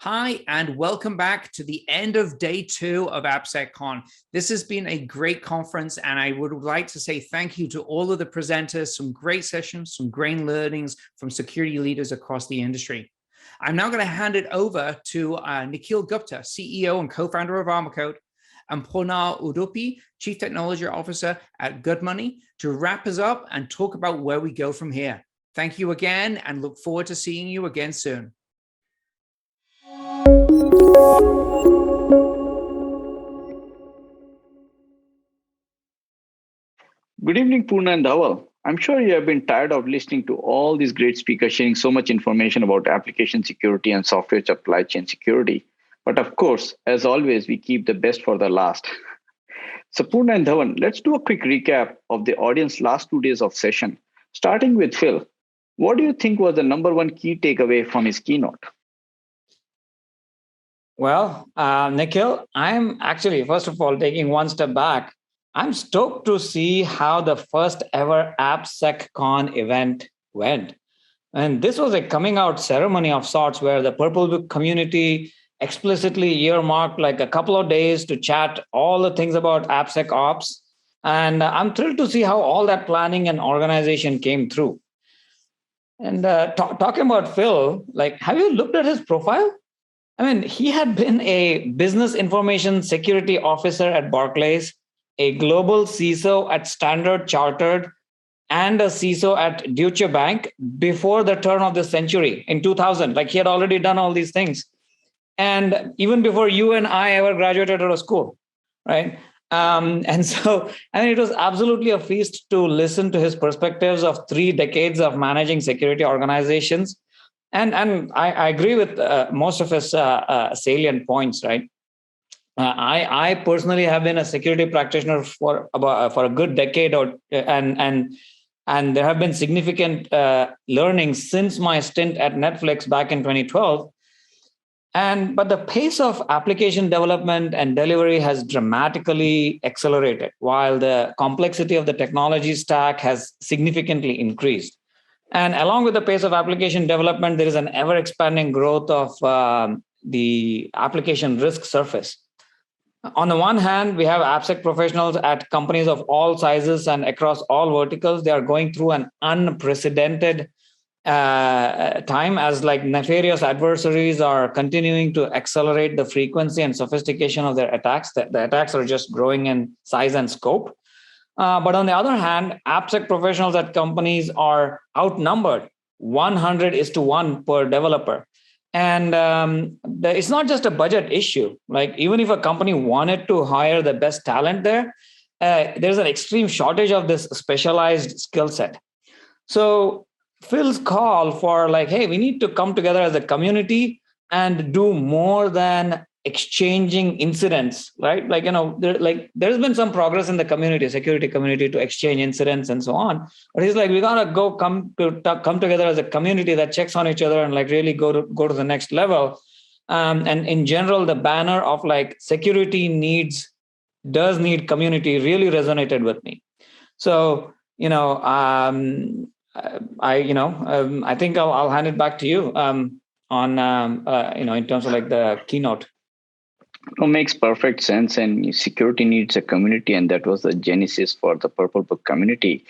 Hi, and welcome back to the end of day 2 of AppSecCon. This has been a great conference, and I would like to say thank you to all of the presenters, some great sessions, some great learnings from security leaders across the industry. I'm now going to hand it over to Nikhil Gupta, CEO and co-founder of Armorcode, and Purna Udupi, Chief Technology Officer at Good Money, to wrap us up and talk about where we go from here. Thank you again, and look forward to seeing you again soon. Good evening, Purna and Dhawal. I'm sure you have been tired of listening to all these great speakers sharing so much information about application security and software supply chain security. But of course, as always, we keep the best for the last. So, Purna and Dhawan, let's do a quick recap of the audience's last 2 days of session. Starting with Phil, what do you think was the number one key takeaway from his keynote? Well, Nikhil, I'm actually, first of all, taking one step back. I'm stoked to see how the first ever AppSecCon event went. And this was a coming out ceremony of sorts where the Purple Book community explicitly earmarked like a couple of days to chat all the things about AppSecOps. And I'm thrilled to see how all that planning and organization came through. And talking about Phil, like, have you looked at his profile? I mean, he had been a business information security officer at Barclays, a global CISO at Standard Chartered, and a CISO at Deutsche Bank before the turn of the century in 2000. Like, he had already done all these things. And even before you and I ever graduated out of school, right? And so, I mean, it was absolutely a feast to listen to his perspectives of 3 decades of managing security organizations. And I agree with most of his salient points, right? I personally have been a security practitioner for a good decade, and there have been significant learnings since my stint at Netflix back in 2012. But the pace of application development and delivery has dramatically accelerated, while the complexity of the technology stack has significantly increased. And along with the pace of application development, there is an ever-expanding growth of the application risk surface. On the one hand, we have AppSec professionals at companies of all sizes and across all verticals. They are going through an unprecedented time as like nefarious adversaries are continuing to accelerate the frequency and sophistication of their attacks. The attacks are just growing in size and scope. But on the other hand, AppSec professionals at companies are outnumbered 100:1 per developer. And it's not just a budget issue. Like, even if a company wanted to hire the best talent there, there's an extreme shortage of this specialized skill set. So Phil's call for like, hey, we need to come together as a community and do more than exchanging incidents, right? Like, there's been some progress in the community, security community, to exchange incidents and so on. But he's like, we gotta come together as a community that checks on each other and like really go to the next level. And in general, the banner of like security does need community really resonated with me. So, I think I'll hand it back to you on in terms of like the keynote. It makes perfect sense, and security needs a community, and that was the genesis for the Purple Book community.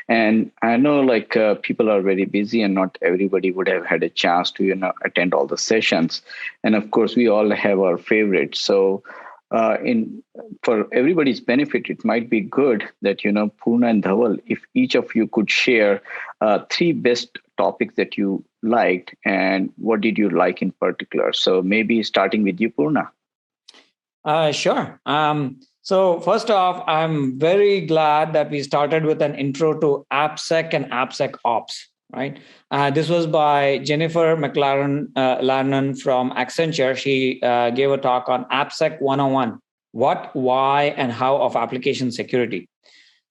And I know like people are very busy, and not everybody would have had a chance to attend all the sessions. And of course, we all have our favorites. So for everybody's benefit, it might be good that Purna and Dhawal, if each of you could share 3 best topics that you liked, and what did you like in particular. So maybe starting with you, Purna. Sure. So first off, I'm very glad that we started with an intro to AppSec and AppSecOps, right? This was by Jennifer Lannon from Accenture. She gave a talk on AppSec 101, what, why, and how of application security.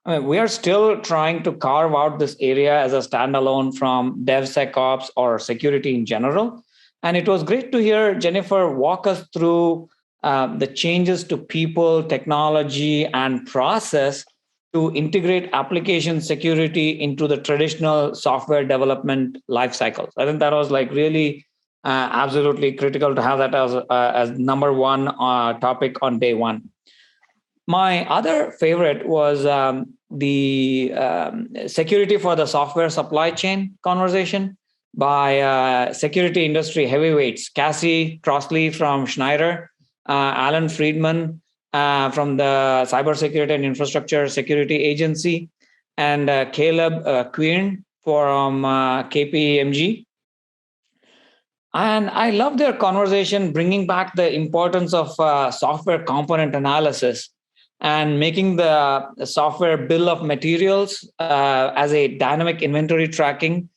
I mean, we are still trying to carve out this area as a standalone from DevSecOps or security in general. And it was great to hear Jennifer walk us through the changes to people, technology, and process to integrate application security into the traditional software development life cycles. I think that was like really Absolutely critical to have that as number one topic on day one. My other favorite was the security for the software supply chain conversation by security industry heavyweights, Cassie Crossley from Schneider, Alan Friedman from the Cybersecurity and Infrastructure Security Agency, and Caleb Quirn from KPMG. And I love their conversation, bringing back the importance of software component analysis and making the software bill of materials as a dynamic inventory tracking,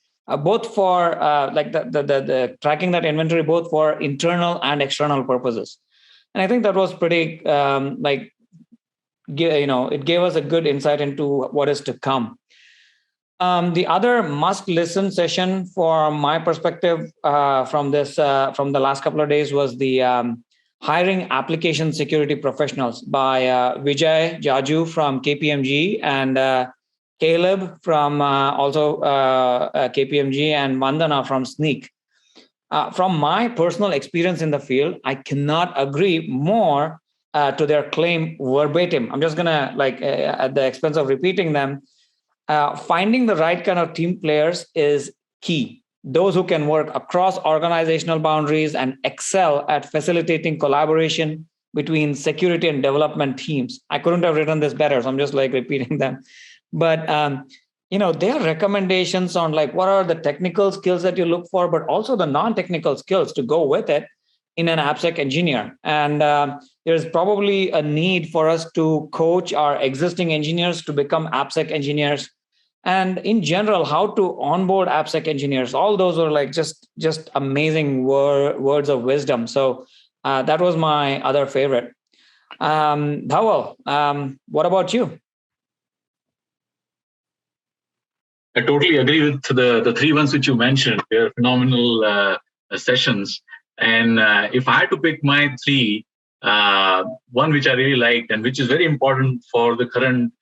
both for like the tracking that inventory both for internal and external purposes. And I think that was pretty it gave us a good insight into what is to come. The other must-listen session, from my perspective, from the last couple of days, was the hiring application security professionals by Vijay Jaju from KPMG and Caleb from also KPMG and Vandana from Sneak. From my personal experience in the field, I cannot agree more to their claim verbatim. I'm just gonna at the expense of repeating them. Finding the right kind of team players is key. Those who can work across organizational boundaries and excel at facilitating collaboration between security and development teams. I couldn't have written this better, so I'm just repeating them. But their recommendations on what are the technical skills that you look for, but also the non-technical skills to go with it in an AppSec engineer. And there's probably a need for us to coach our existing engineers to become AppSec engineers. And in general, how to onboard AppSec engineers. All those are just amazing words of wisdom. So that was my other favorite. Dhawal, what about you? I totally agree with the three ones which you mentioned. They're phenomenal sessions. And if I had to pick my three, one which I really liked and which is very important for the current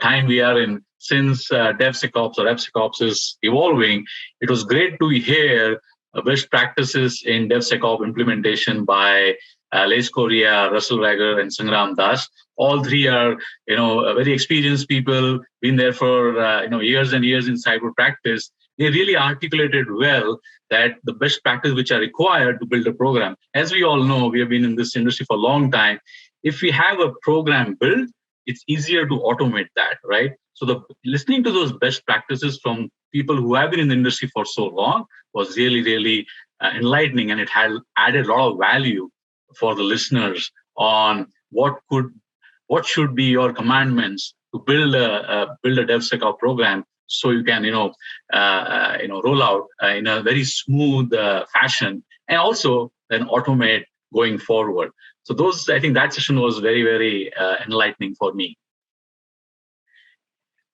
time we are in, since DevSecOps or AppSecOps is evolving, it was great to hear best practices in DevSecOps implementation by Les Correa, Russell Wager, and Sangram Das. All three are, very experienced people, been there for, years and years in cyber practice. They really articulated well that the best practices which are required to build a program. As we all know, we have been in this industry for a long time. If we have a program built, it's easier to automate that, right? So listening to those best practices from people who have been in the industry for so long was really, really enlightening, and it had added a lot of value for the listeners on what should be your commandments to build a DevSecOps program, so you can roll out in a very smooth fashion, and also then automate going forward. So I think that session was very, very enlightening for me.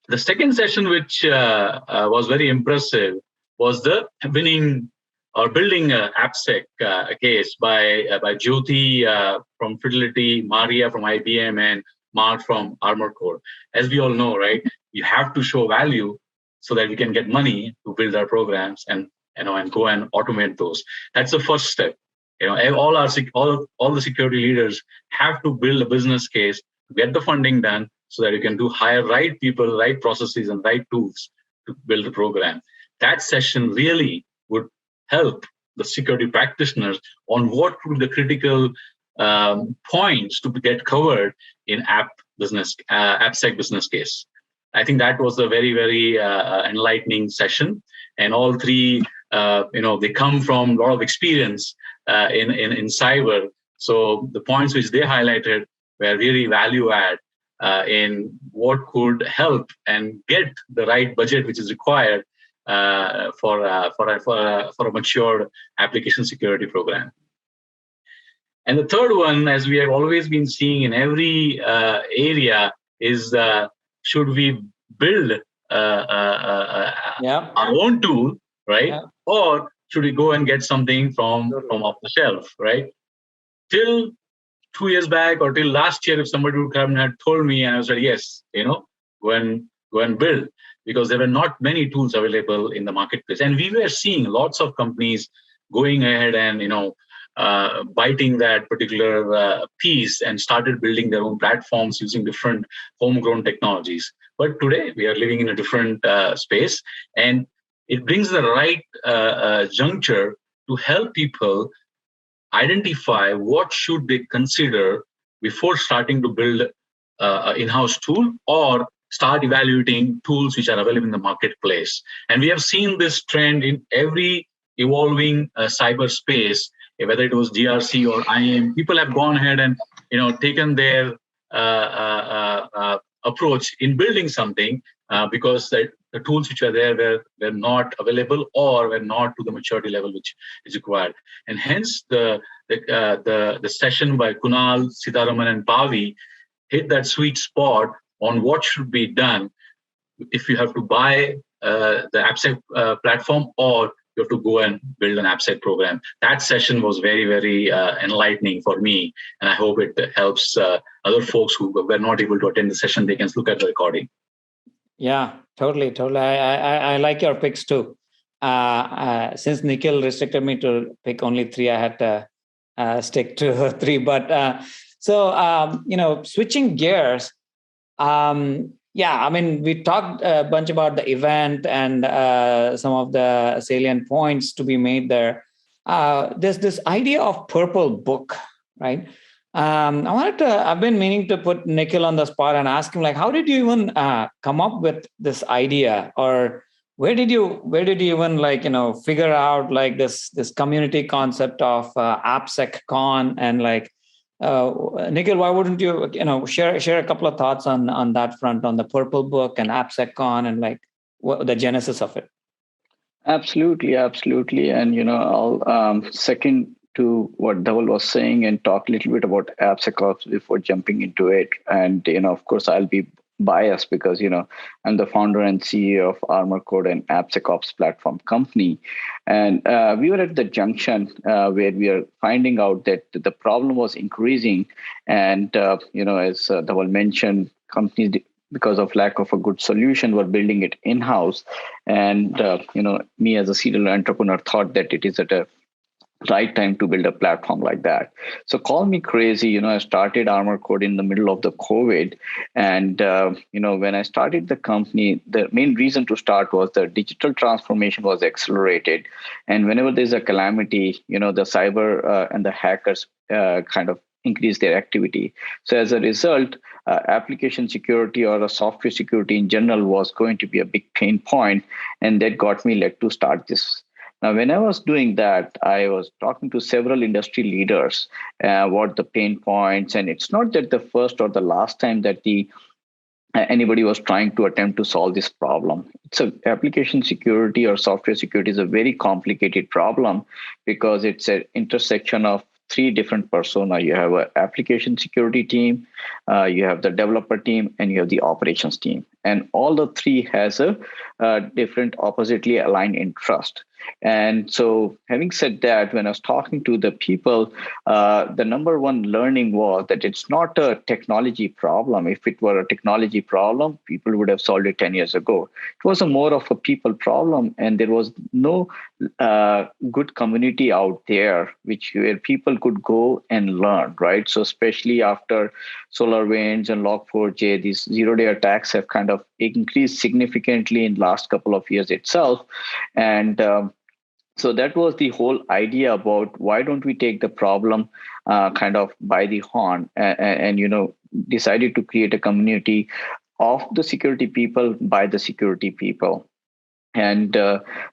The second session, which was very impressive, was the winning or building an AppSec case by Jyoti from Fidelity, Maria from IBM, and Mark from Armor Core. As we all know, right, you have to show value so that we can get money to build our programs and go and automate those. That's the first step. All the security leaders have to build a business case to get the funding done, so that you can hire right people, right processes, and right tools to build a program. That session really would help the security practitioners on what would be the critical points to get covered in AppSec business case. I think that was a very, very enlightening session, and all three, they come from a lot of experience in cyber. So the points which they highlighted were really value add in what could help and get the right budget which is required for a mature application security program. And the third one, as we have always been seeing in every area, is should we build our own tool, right? Yeah. Or should we go and get something from off the shelf, right? Till 2 years back or till last year, if somebody would come and had told me, and I said, yes, go and build, because there were not many tools available in the marketplace. And we were seeing lots of companies going ahead and biting that particular piece and started building their own platforms using different homegrown technologies. But today we are living in a different space, and it brings the right juncture to help people identify what should they consider before starting to build an in-house tool or start evaluating tools which are available in the marketplace. And we have seen this trend in every evolving cyberspace, whether it was GRC or IAM. People have gone ahead and taken their approach in building something because the tools which were there were not available or were not to the maturity level which is required. And hence the session by Kunal, Sitaraman, and Pavi hit that sweet spot on what should be done if you have to buy the AppSec platform or you have to go and build an AppSec program. That session was very, very enlightening for me, and I hope it helps other folks who were not able to attend the session. They can look at the recording. Yeah, totally. I like your picks too. Since Nikhil restricted me to pick only 3, I had to stick to 3. But switching gears. We talked a bunch about the event and some of the salient points to be made there. There's this idea of purple book, right? I've been meaning to put Nikhil on the spot and ask him, like, how did you even come up with this idea, or where did you even figure out like this community concept of AppSecCon, and like Nikhil, why wouldn't you share a couple of thoughts on that front, on the purple book and AppSecCon and like what the genesis of it? Absolutely. And I'll second to what Dhaval was saying and talk a little bit about AppSecOps before jumping into it. And of course, I'll be biased because I'm the founder and CEO of Armor Code and AppSecOps platform company. And we were at the junction where we are finding out that the problem was increasing. And as Dhaval mentioned, companies, because of lack of a good solution, were building it in-house. And me as a serial entrepreneur thought that it is at a right time to build a platform like that. So call me crazy. I started Armor Code in the middle of the COVID. And, when I started the company, the main reason to start was the digital transformation was accelerated. And whenever there's a calamity, the cyber and the hackers kind of increase their activity. So as a result, application security or a software security in general was going to be a big pain point. And that got me led to start this. Now, when I was doing that, I was talking to several industry leaders what the pain points, and it's not that the first or the last time that anybody was trying to attempt to solve this problem. It's a application security or software security is a very complicated problem because it's an intersection of 3 different persona. You have an application security team, you have the developer team, and you have the operations team. And all the 3 has a different oppositely aligned interest. And so having said that, when I was talking to the people, the number one learning was that it's not a technology problem. If it were a technology problem, people would have solved it 10 years ago. It was a more of a people problem, and there was no good community out there where people could go and learn, right? So especially after SolarWinds and Log4j, these zero-day attacks have kind of increased significantly in the last couple of years itself. And so that was the whole idea about why don't we take the problem kind of by the horn and decided to create a community of the security people by the security people. And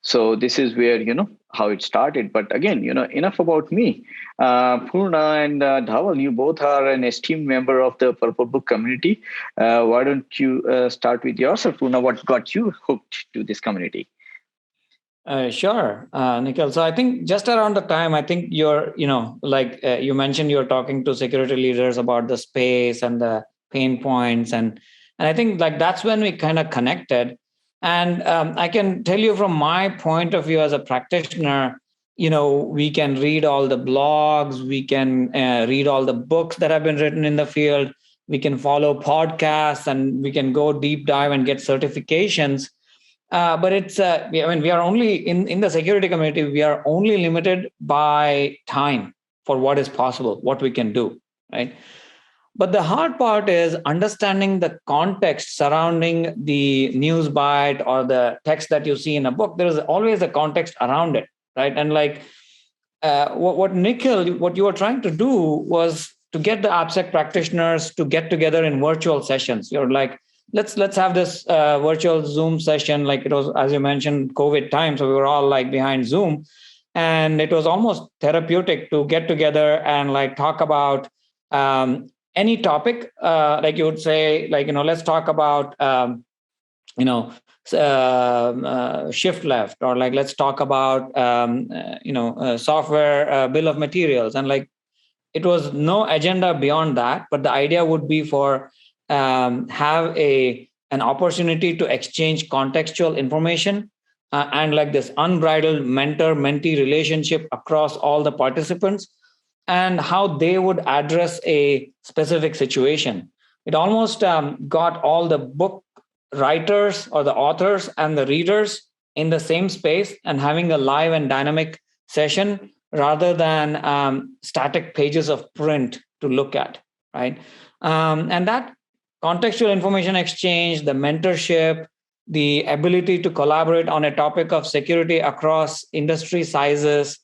so this is where, how it started. But again, enough about me. Purna and Dhaval, you both are an esteemed member of the Purple Book community. Why don't you start with yourself, Purna? What got you hooked to this community? Sure, Nikhil. So I think just around the time, I think you're, you mentioned, you're talking to security leaders about the space and the pain points. And I think like that's when we kind of connected. And I can tell you from my point of view as a practitioner, we can read all the blogs, we can read all the books that have been written in the field, we can follow podcasts, and we can go deep dive and get certifications. But it's, we are only in the security community, we are only limited by time for what is possible, what we can do, right? But the hard part is understanding the context surrounding the news bite or the text that you see in a book. There is always a context around it, right? And like what Nikhil, what you were trying to do was to get the AppSec practitioners to get together in virtual sessions. You're like, let's have this virtual Zoom session. Like it was, as you mentioned, COVID time, so we were all like behind Zoom, and it was almost therapeutic to get together and like talk about any topic. Like you would say, like, let's talk about you know shift left, or like let's talk about software bill of materials, and like it was no agenda beyond that, but the idea would be for have an opportunity to exchange contextual information, and like this unbridled mentor-mentee relationship across all the participants, and how they would address a specific situation. It almost got all the book writers or the authors and the readers in the same space and having a live and dynamic session rather than static pages of print to look at, right? And that contextual information exchange, the mentorship, the ability to collaborate on a topic of security across industry sizes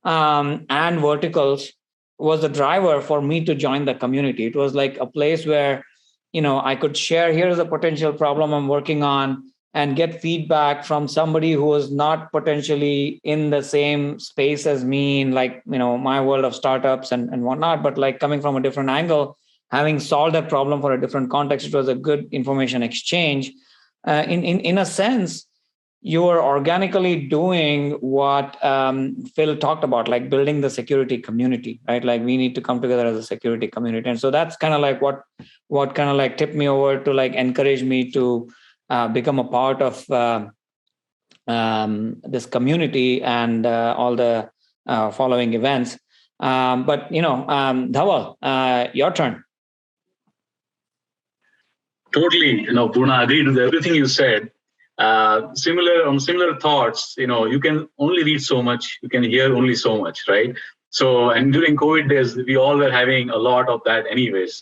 and verticals was the driver for me to join the community. It was like a place where, I could share, here's a potential problem I'm working on, and get feedback from somebody who was not potentially in the same space as me in like, my world of startups and whatnot, but like coming from a different angle, having solved that problem for a different context. It was a good information exchange. In a sense, you are organically doing what Phil talked about, like building the security community, right? Like we need to come together as a security community. And so that's kind of like what kind of like tipped me over to like encourage me to become a part of this community and all the following events. But Dhawal, your turn. Totally, Purna, agreed with everything you said. Similar thoughts. You can only read so much, you can hear only so much, right? So, and during COVID days, we all were having a lot of that, anyways.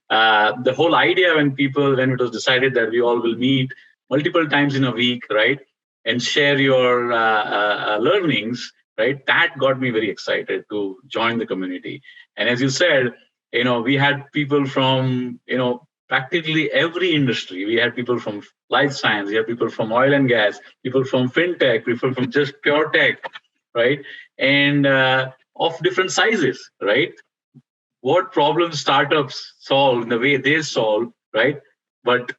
The whole idea when it was decided that we all will meet multiple times in a week, right, and share your learnings, right, that got me very excited to join the community. And as you said, we had people from practically every industry. We had people from life science, we had people from oil and gas, people from fintech, people from just pure tech, right? And of different sizes, right? What problems startups solve in the way they solve, right? But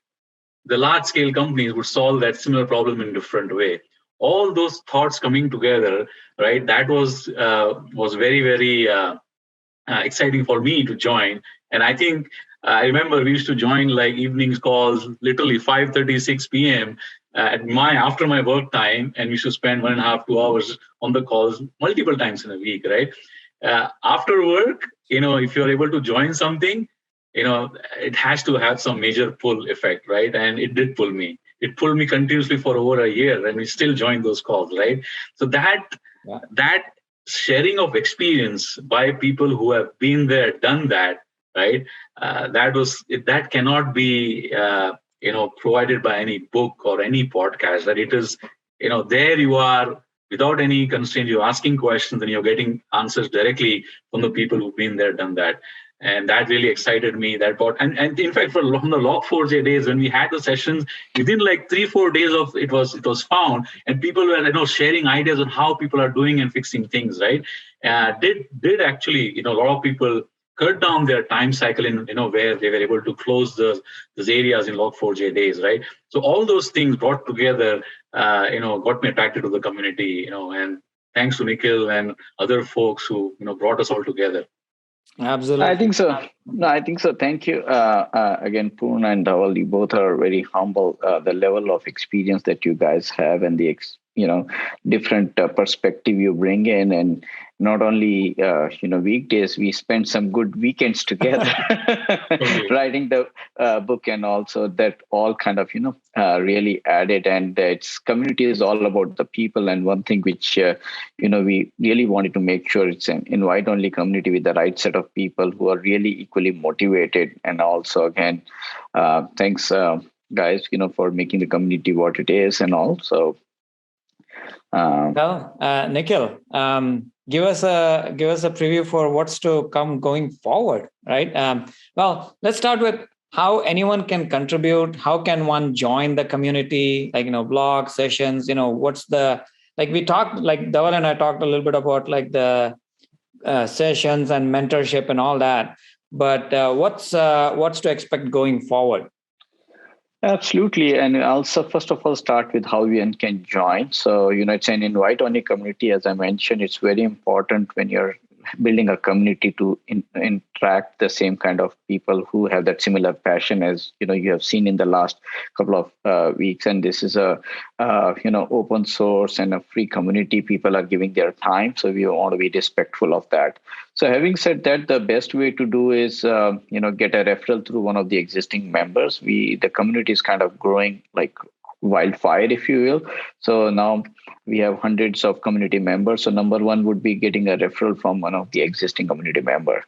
the large scale companies would solve that similar problem in a different way. All those thoughts coming together, right? That was very, very exciting for me to join. And I think I remember we used to join like evenings calls, literally 5:30, 6 p.m. After my work time, and we should spend 1.5, 2 hours on the calls multiple times in a week, right? After work, if you're able to join something, it has to have some major pull effect, right? And it did pull me. It pulled me continuously for over a year, and we still join those calls, right? So that sharing of experience by people who have been there, done that, right? That cannot be provided by any book or any podcast. That it is, there you are without any constraint. You're asking questions and you're getting answers directly from the people who've been there, done that. And that really excited me. And in fact, for the Log4j days, when we had the sessions, within like 3-4 days of it was found, and people were sharing ideas on how people are doing and fixing things, right? Did actually, a lot of people cut down their time cycle in where they were able to close those areas in Log4j days, right? So all those things brought together, got me attracted to the community, and thanks to Nikhil and other folks who brought us all together. Absolutely. I think so. No, I think so. Thank you. Again, Purna and Dhawal, you both are very humble. The level of experience that you guys have and the different perspective you bring in, and not only weekdays, we spent some good weekends together writing the book, and also that all kind of really added. And its community is all about the people, and one thing which we really wanted to make sure it's an invite only community with the right set of people who are really equally motivated. And also again, thanks guys for making the community what it is. And also Nikhil, give us a preview for what's to come going forward, right? Well, let's start with how anyone can contribute. How can one join the community? Like blog sessions. What's the we talked, like Dhaval and I talked a little bit about like the sessions and mentorship and all that. But what's to expect going forward? Absolutely. And also, first of all, start with how one can join. So, it's an invite-only community. As I mentioned, it's very important when you're building a community to interact the same kind of people who have that similar passion as, you have seen in the last couple of weeks. And this is a, open source and a free community. People are giving their time. So we want to be respectful of that. So having said that, the best way to do is, get a referral through one of the existing members. The community is kind of growing like wildfire, if you will. So now we have hundreds of community members. So number one would be getting a referral from one of the existing community member.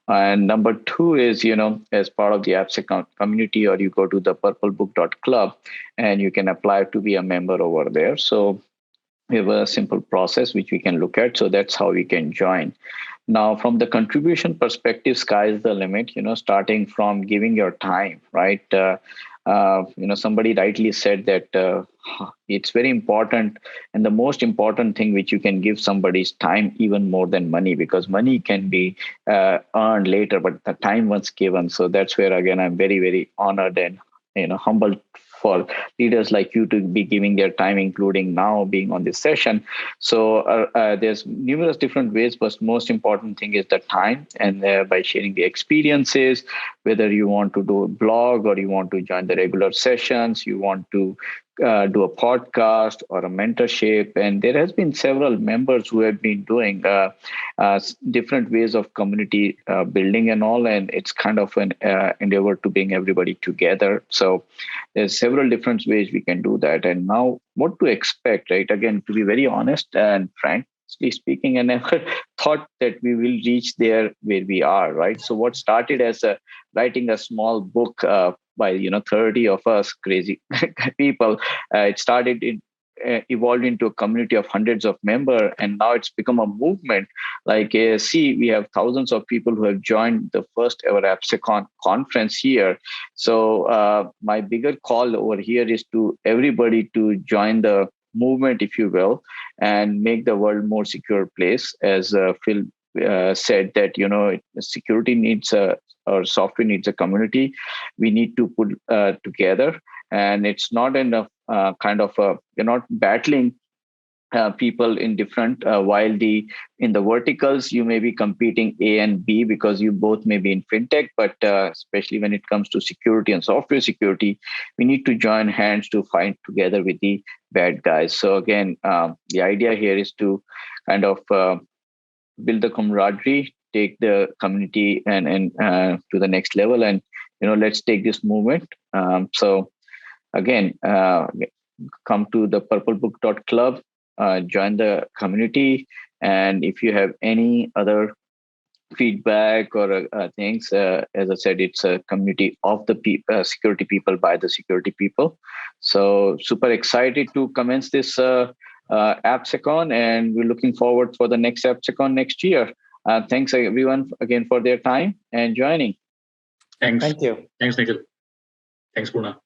And number two is, as part of the AppSecCon community, or you go to the purplebook.club and you can apply to be a member over there. So we have a simple process which we can look at. So that's how we can join. Now, from the contribution perspective, sky is the limit, starting from giving your time, right? Somebody rightly said that it's very important. And the most important thing which you can give somebody is time, even more than money, because money can be earned later, but the time once given. So that's where, again, I'm very, very honored and humbled for leaders like you to be giving their time, including now being on this session. So there's numerous different ways, but most important thing is the time, and by sharing the experiences, whether you want to do a blog or you want to join the regular sessions, you want to do a podcast or a mentorship. And there has been several members who have been doing different ways of community building and all, and it's kind of an endeavor to bring everybody together. So there's several different ways we can do that. And now what to expect, right? Again, to be very honest and frankly speaking, I never thought that we will reach there where we are, right? So what started as writing a small book by 30 of us crazy people, it started evolved into a community of hundreds of members, and now it's become a movement. Like see, we have thousands of people who have joined the first ever AppSecCon conference here. So my bigger call over here is to everybody to join the movement, if you will, and make the world more secure place. As Phil said that security needs or software needs a community. We need to put together, and it's not enough you're not battling people in different while in the verticals you may be competing A and B because you both may be in fintech, but especially when it comes to security and software security, we need to join hands to fight together with the bad guys. So again, the idea here is to kind of build the camaraderie, take the community and to the next level, and let's take this movement. So again, come to the purplebook.club, join the community, and if you have any other feedback or things, as I said, it's a community of the security people by the security people. So super excited to commence this AppSecCon, and we're looking forward for the next AppSecCon next year. Thanks everyone again for their time and joining. Thanks. Thank you. Thanks, Nikhil. Thanks, Puna.